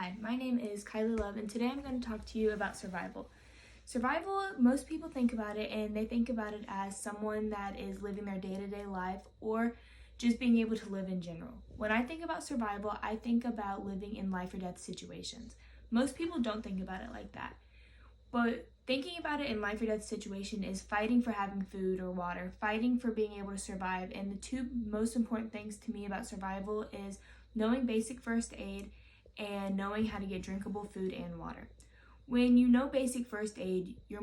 Hi, my name is Kylie Love, and today I'm going to talk to you about survival. Survival, most people think about it, and they think about it as someone that is living their day-to-day life or just being able to live in general. When I think about survival, I think about living in life or death situations. Most people don't think about it like that. But thinking about it in life or death situation is fighting for having food or water, fighting for being able to survive. And the two most important things to me about survival is knowing basic first aid and knowing how to get drinkable food and water. When you know basic first aid, you're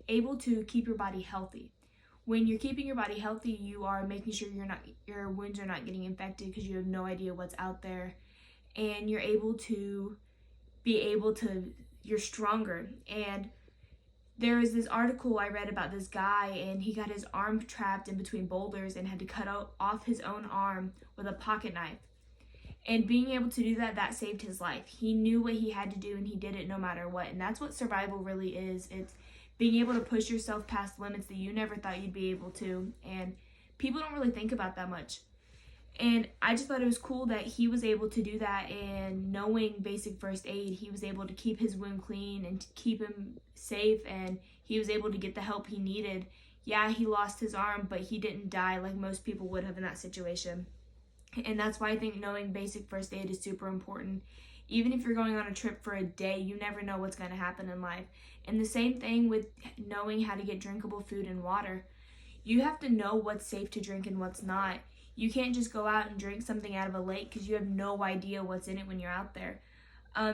able to keep your body healthy. When you're keeping your body healthy, you are making sure your wounds are not getting infected because you have no idea what's out there, and you're stronger. And there was this article I read about this guy, and he got his arm trapped in between boulders and had to cut off his own arm with a pocket knife. And being able to do that saved his life. He knew what he had to do, and he did it no matter what. And that's what survival really is. It's being able to push yourself past limits that you never thought you'd be able to. And people don't really think about that much. And I just thought it was cool that he was able to do that, and knowing basic first aid, he was able to keep his wound clean and to keep him safe, and he was able to get the help he needed. Yeah, he lost his arm, but he didn't die like most people would have in that situation. And that's why I think knowing basic first aid is super important. Even if you're going on a trip for a day, you never know what's going to happen in life. And the same thing with knowing how to get drinkable food and water. You have to know what's safe to drink and what's not. You can't just go out and drink something out of a lake because you have no idea what's in it when you're out there.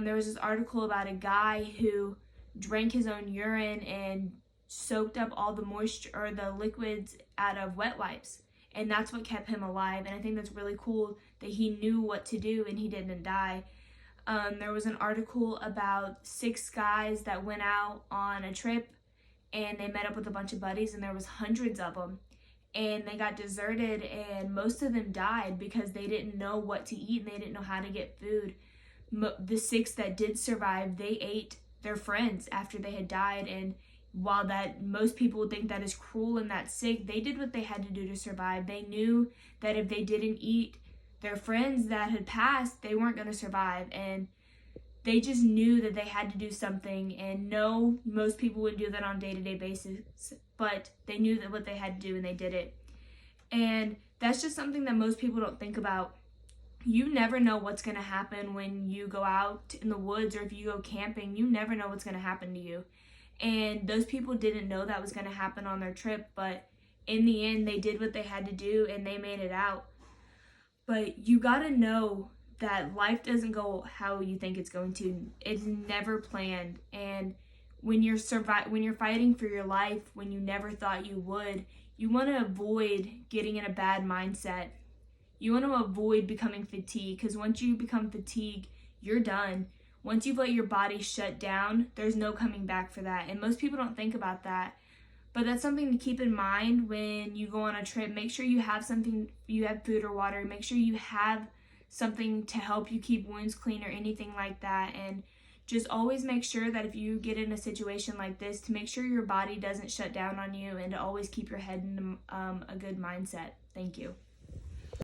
There was this article about a guy who drank his own urine and soaked up all the moisture or the liquids out of wet wipes. And that's what kept him alive. And I think that's really cool that he knew what to do and he didn't die. There was an article about 6 guys that went out on a trip, and they met up with a bunch of buddies, and there was hundreds of them. And they got deserted, and most of them died because they didn't know what to eat and they didn't know how to get food. The 6 that did survive, they ate their friends after they had died. And while that most people would think that is cruel and that's sick, they did what they had to do to survive. They knew that if they didn't eat their friends that had passed, they weren't going to survive. And they just knew that they had to do something. And no, most people wouldn't do that on a day-to-day basis, but they knew that what they had to do, and they did it. And that's just something that most people don't think about. You never know what's going to happen when you go out in the woods, or if you go camping. You never know what's going to happen to you. And those people didn't know that was going to happen on their trip, but in the end, they did what they had to do and they made it out. But you got to know that life doesn't go how you think it's going to. It's never planned. And when you're fighting for your life, when you never thought you would, you want to avoid getting in a bad mindset. You want to avoid becoming fatigued, because once you become fatigued, you're done. Once you've let your body shut down, there's no coming back for that. And most people don't think about that. But that's something to keep in mind when you go on a trip. Make sure you have something, you have food or water. Make sure you have something to help you keep wounds clean or anything like that. And just always make sure that if you get in a situation like this, to make sure your body doesn't shut down on you, and to always keep your head in a good mindset. Thank you.